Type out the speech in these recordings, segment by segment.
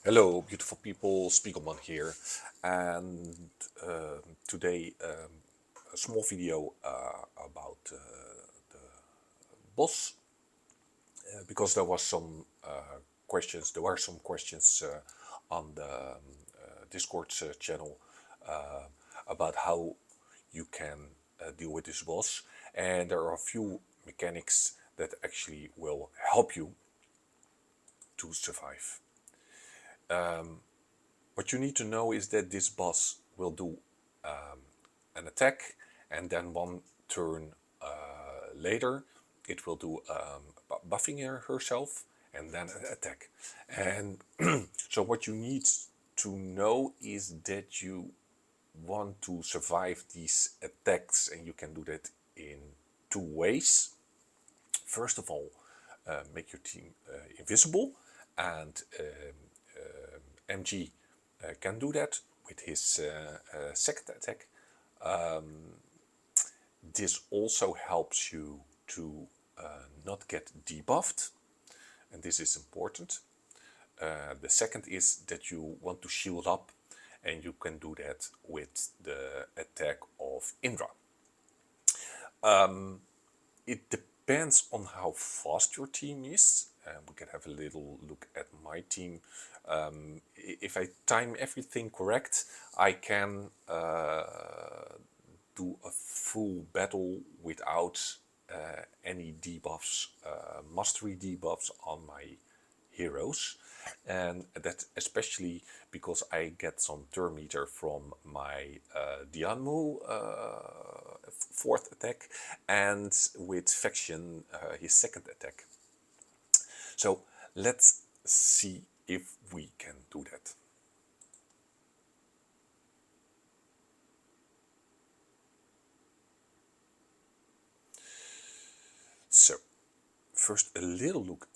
Hello, beautiful people. Spiegelman here, and today a small video about the boss because there was some questions. There were some questions on the Discord channel about how you can deal with this boss, and there are a few mechanics that actually will help you to survive. What you need to know is that this boss will do an attack, and then one turn later it will do buffing herself and then an attack. And so what you need to know is that you want to survive these attacks, and you can do that in two ways. First of all, make your team invisible, and MG can do that with his second attack. This also helps you to not get debuffed, and this is important. The second is that you want to shield up, and you can do that with the attack of Indra. It depends on how fast your team is. We can have a little look at my team. If I time everything correct, I can do a full battle without any debuffs, mastery debuffs on my heroes, and that especially because I get some turn meter from my Dianmu fourth attack, and with faction his second attack. So let's see if we can do that. So first a little look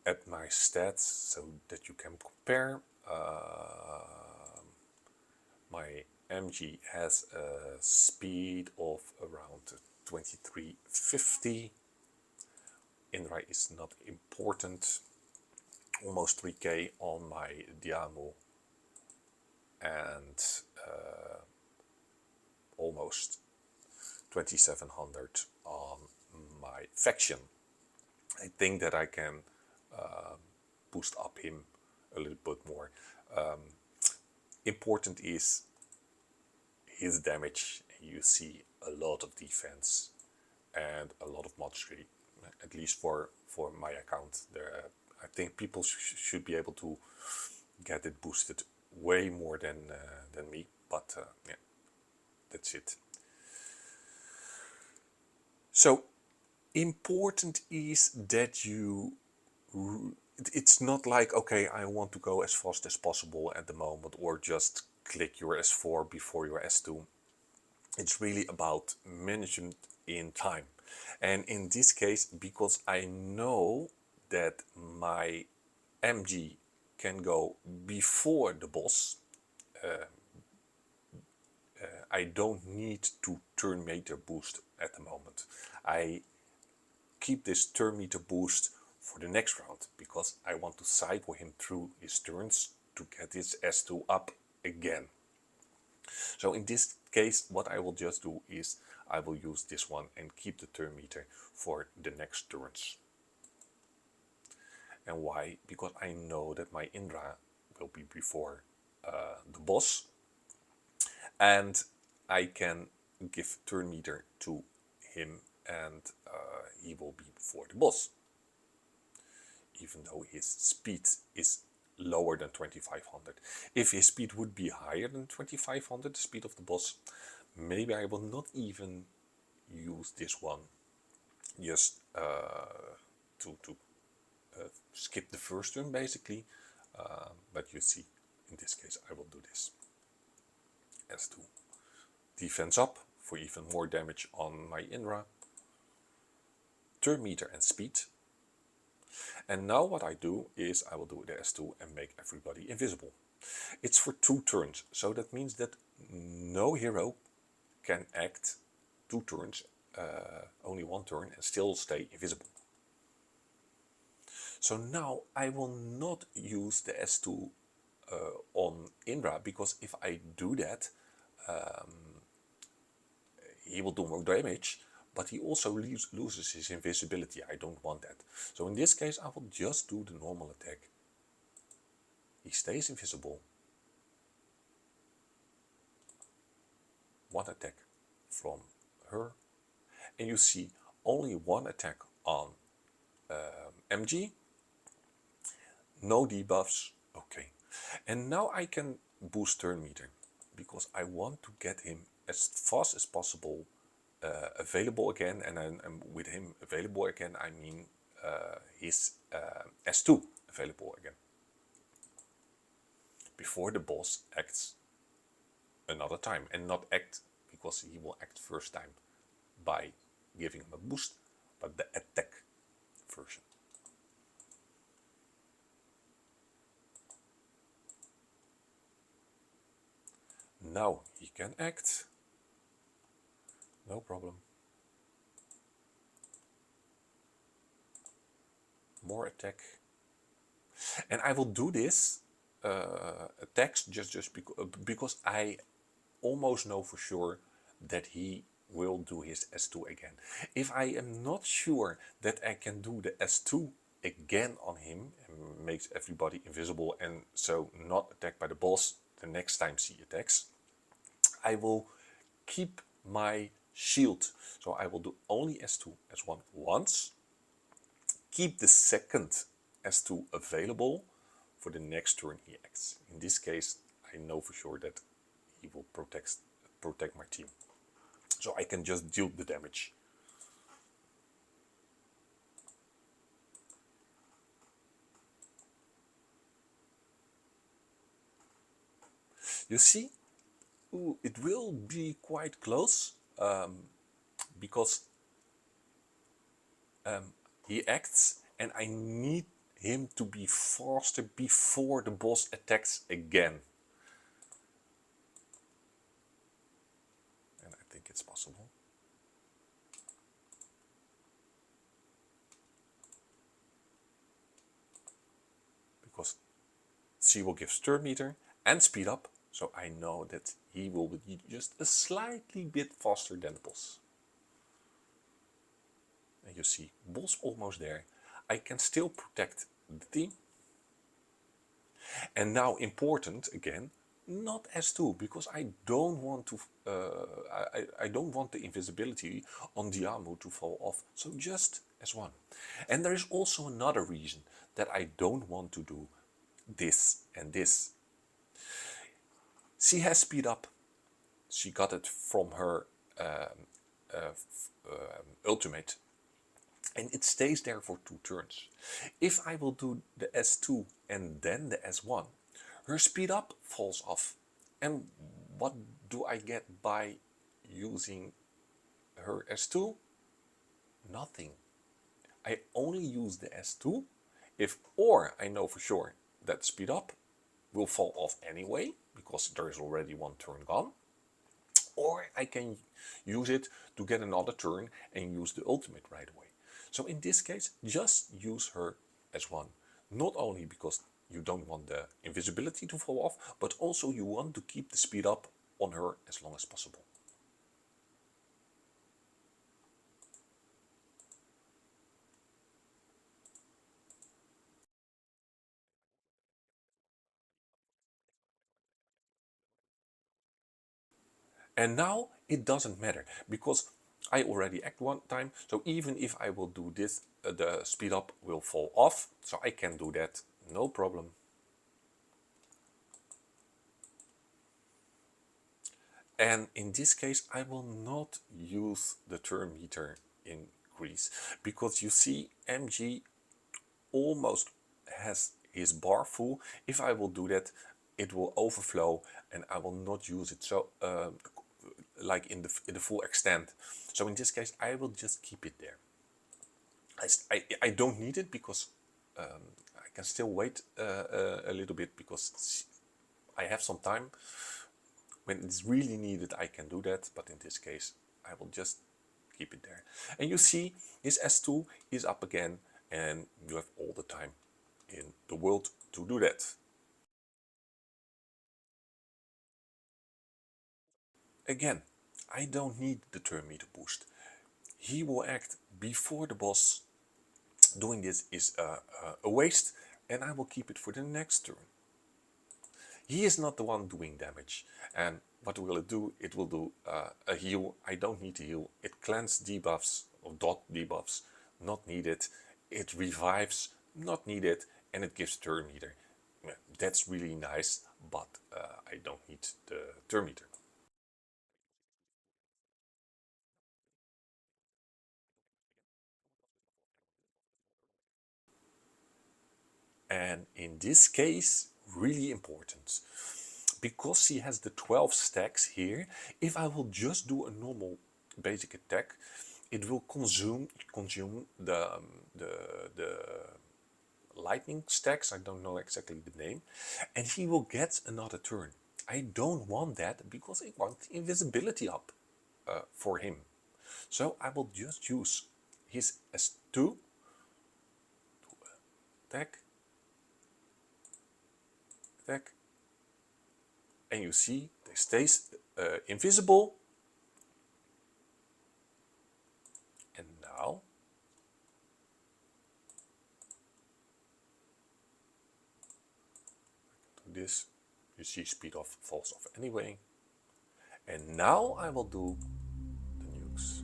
at my stats so that you can compare. My MG has a speed of around 2350. Indra is not important. Almost 3k on my Diamo, and almost 2700 on my faction. I think that I can boost up him a little bit more. Important is his damage. You see a lot of defense and a lot of mastery, at least for my account. There, I think people should be able to get it boosted way more than me, but yeah, that's it. So important is that you, it's not like, okay, I want to go as fast as possible at the moment, or just click your S4 before your S2. It's really about management in time. And in this case, because I know that my MG can go before the boss, I don't need to turn meter boost at the moment. I keep this turn meter boost for the next round because I want to cycle him through his turns to get his S2 up again. So in this case, what I will just do is I will use this one and keep the turn meter for the next turns. And why? Because I know that my Indra will be before the boss, and I can give turn meter to him, and he will be before the boss, even though his speed is lower than 2500. If his speed would be higher than 2500, the speed of the boss, maybe I will not even use this one, just to skip the first turn basically. But you see, in this case I will do this as to defense up for even more damage on my Indra, turn meter and speed. And now what I do is I will do the S2 and make everybody invisible. It's for 2 turns, so that means that no hero can act 2 turns, only 1 turn, and still stay invisible. So now I will not use the S2 on Indra, because if I do that, he will do more damage, but he also loses his invisibility. I don't want that. So in this case, I will just do the normal attack. He stays invisible. One attack from her. And you see only one attack on MG. No debuffs. Okay. And now I can boost turn meter, because I want to get him as fast as possible available again. And with him available again, I mean his S2 available again, before the boss acts another time. And not act, because he will act first time by giving him a boost, but the attack version. Now he can act, no problem. More attack. And I will do this attacks just because I almost know for sure that he will do his S2 again. If I am not sure that I can do the S2 again on him and makes everybody invisible and so not attacked by the boss the next time he attacks, I will keep my shield. So I will do only S2 S1 once, keep the second S2 available for the next turn he acts. In this case, I know for sure that he will protect my team. So I can just deal the damage. You see, ooh, it will be quite close, because he acts and I need him to be faster before the boss attacks again. And I think it's possible. Because C will give turn meter and speed up, so I know that he will be just a slightly bit faster than the boss. And you see, boss almost there. I can still protect the team. And now important again, not S2, because I don't want to I don't want the invisibility on Diamu to fall off, so just S1. And there is also another reason that I don't want to do this and this. She has speed up. She got it from her ultimate, and it stays there for 2 turns. If I will do the S2 and then the S1, her speed up falls off. And what do I get by using her S2? Nothing. I only use the S2 if, or I know for sure that speed up will fall off anyway, because there is already 1 turn gone, or I can use it to get another turn and use the ultimate right away. So in this case, just use her as one. Not only because you don't want the invisibility to fall off, but also you want to keep the speed up on her as long as possible. And now it doesn't matter, because I already act 1 time, so even if I will do this, the speed up will fall off, so I can do that, no problem. And in this case, I will not use the turn meter increase, because you see MG almost has his bar full. If I will do that, it will overflow and I will not use it so like in the full extent. So in this case, I will just keep it there. I don't need it, because I can still wait a little bit, because I have some time. When it's really needed, I can do that, but in this case, I will just keep it there. And you see, his S2 is up again, and you have all the time in the world to do that. Again, I don't need the turn meter boost. He will act before the boss. Doing this is a waste, and I will keep it for the next turn. He is not the one doing damage, and what will it do? It will do a heal. I don't need to heal. It cleanses debuffs or dot debuffs, not needed. It revives, not needed, and it gives turn meter. Yeah, that's really nice, but I don't need the turn meter. And in this case, really important, because he has the 12 stacks here, if I will just do a normal basic attack, it will consume the the lightning stacks. I don't know exactly the name, and he will get another turn. I don't want that because I want invisibility up for him. So I will just use his S2 attack, attack, and you see they stays invisible. And now do this. You see speed off falls off anyway. And now I will do the nukes.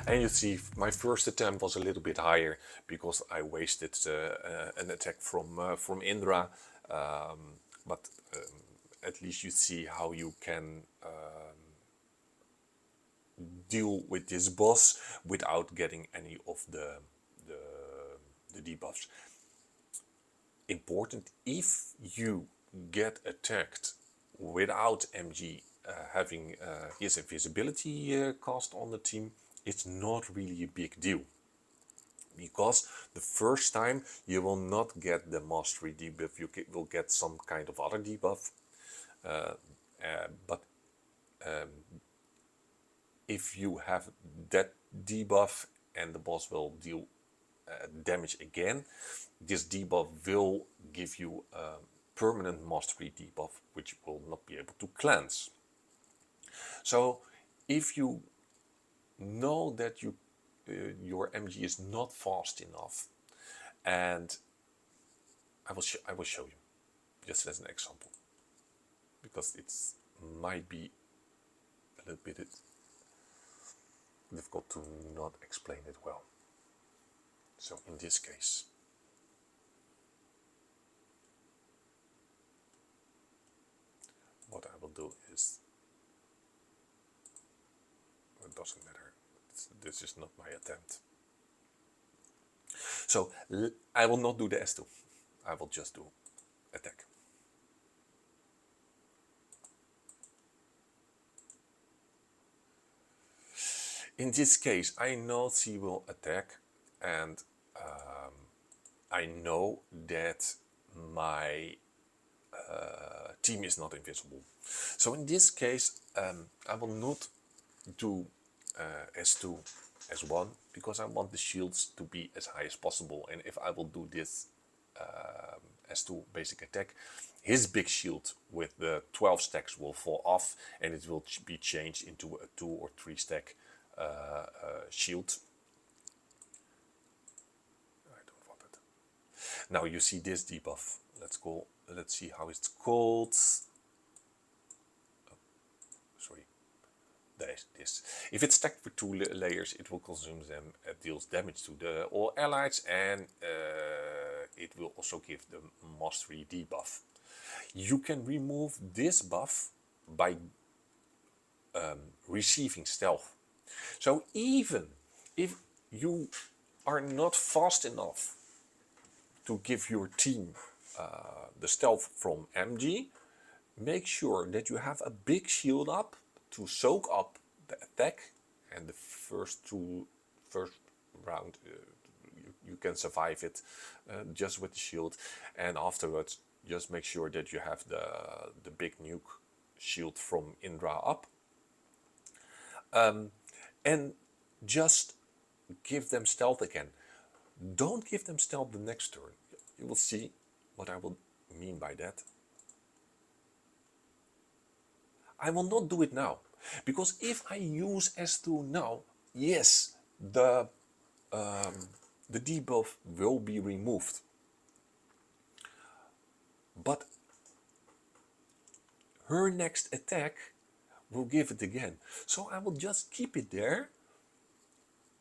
And you see, my first attempt was a little bit higher because I wasted an attack from Indra. But at least you see how you can deal with this boss without getting any of the, the debuffs. Important, if you get attacked without MG having his invisibility cast on the team, it's not really a big deal. Because the first time you will not get the mastery debuff, you will get some kind of other debuff. But if you have that debuff and the boss will deal damage again, this debuff will give you a permanent mastery debuff, which will not be able to cleanse. So if you know that your MG is not fast enough, and I will show you just as an example, because it's might be a little bit difficult to not explain it well. So in this case, what I will do is, it doesn't matter, this is not my attempt. So I will not do the S2, I will just do attack. In this case, I know she will attack, and I know that my team is not invisible. So in this case, I will not do S2 as 1, because I want the shields to be as high as possible. And if I will do this S2 basic attack, his big shield with the 12 stacks will fall off, and it will be changed into a 2 or 3 stack shield. I don't want it. Now you see this debuff. Let's see how it's called. Oh, sorry. This. If it's stacked with 2 layers, it will consume them. It deals damage to all allies, and it will also give the mastery debuff. You can remove this buff by receiving stealth. So even if you are not fast enough to give your team the stealth from MG, make sure that you have a big shield up to soak up the attack, and the first round you can survive it just with the shield, and afterwards just make sure that you have the big nuke shield from Indra up, and just give them stealth again. Don't give them stealth the next turn. You will see what I will mean by that. I will not do it now, because if I use S2 now, yes, the debuff will be removed, but her next attack will give it again. So I will just keep it there,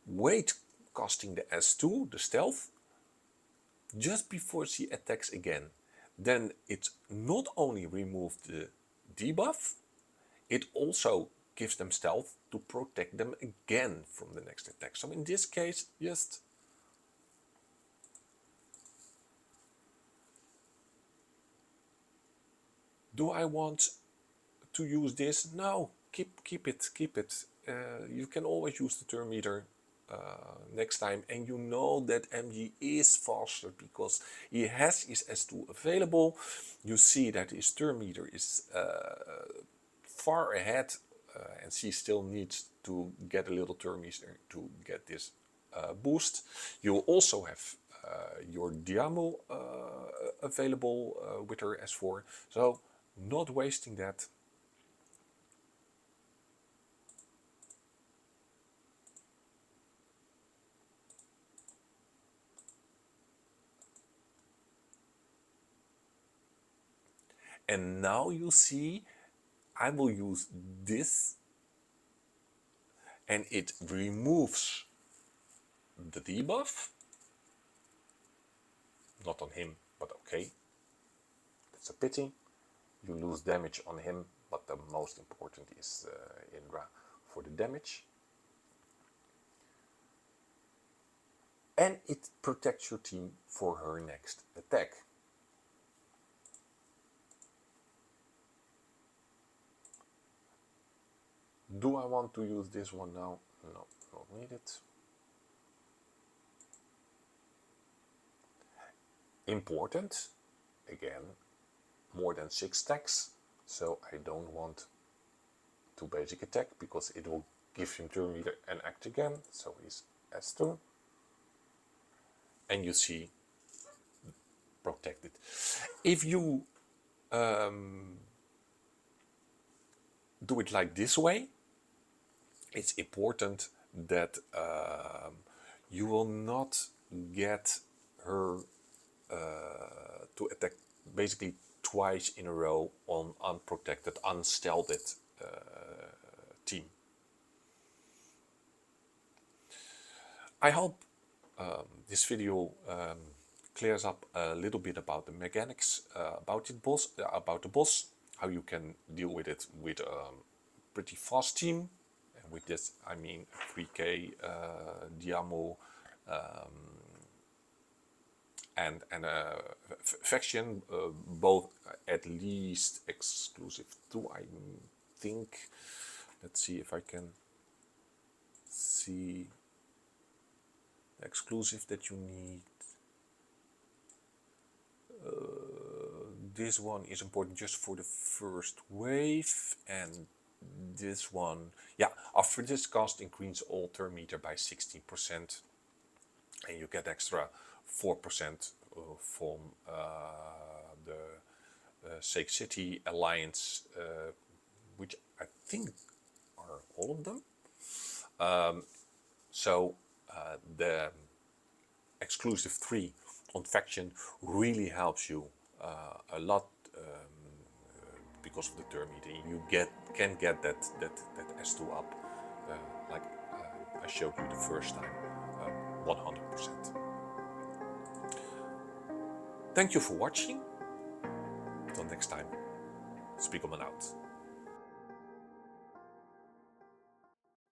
wait casting the S2, the stealth, just before she attacks again. Then it not only removes the debuff, it also gives them stealth to protect them again from the next attack. So in this case, just do I want to use this? No, keep it. You can always use the turn meter next time, and you know that MG is faster because he has his S2 available. You see that his turn meter is far ahead, and she still needs to get a little turn meter to get this boost. You also have your Diamo available with her S4, so not wasting that. And now you see I will use this, and it removes the debuff. Not on him, but okay. That's a pity. You lose damage on him, but the most important is Indra for the damage. And it protects your team for her next attack. Do I want to use this one now? No, not needed. Important, again, more than 6 stacks, so I don't want to basic attack because it will give him turn meter and act again, so he's S2. And you see protected. If you do it like this way, it's important that you will not get her to attack basically twice in a row on unprotected, unstealthed team. I hope this video clears up a little bit about the mechanics about the boss, how you can deal with it with a pretty fast team. And with this, I mean 3K Diamo and a faction, both at least exclusive 2, I think. Let's see if I can see the exclusive that you need. This one is important just for the first wave, and this one, yeah, after this cast increase all turn meter by 16%, and you get extra 4% from the Sake City Alliance, which I think are all of them. So the exclusive 3 on faction really helps you a lot because of the turn meter. You can get that S2 up like I showed you the first time, 100%. Thank you for watching. Until next time, speak on and out.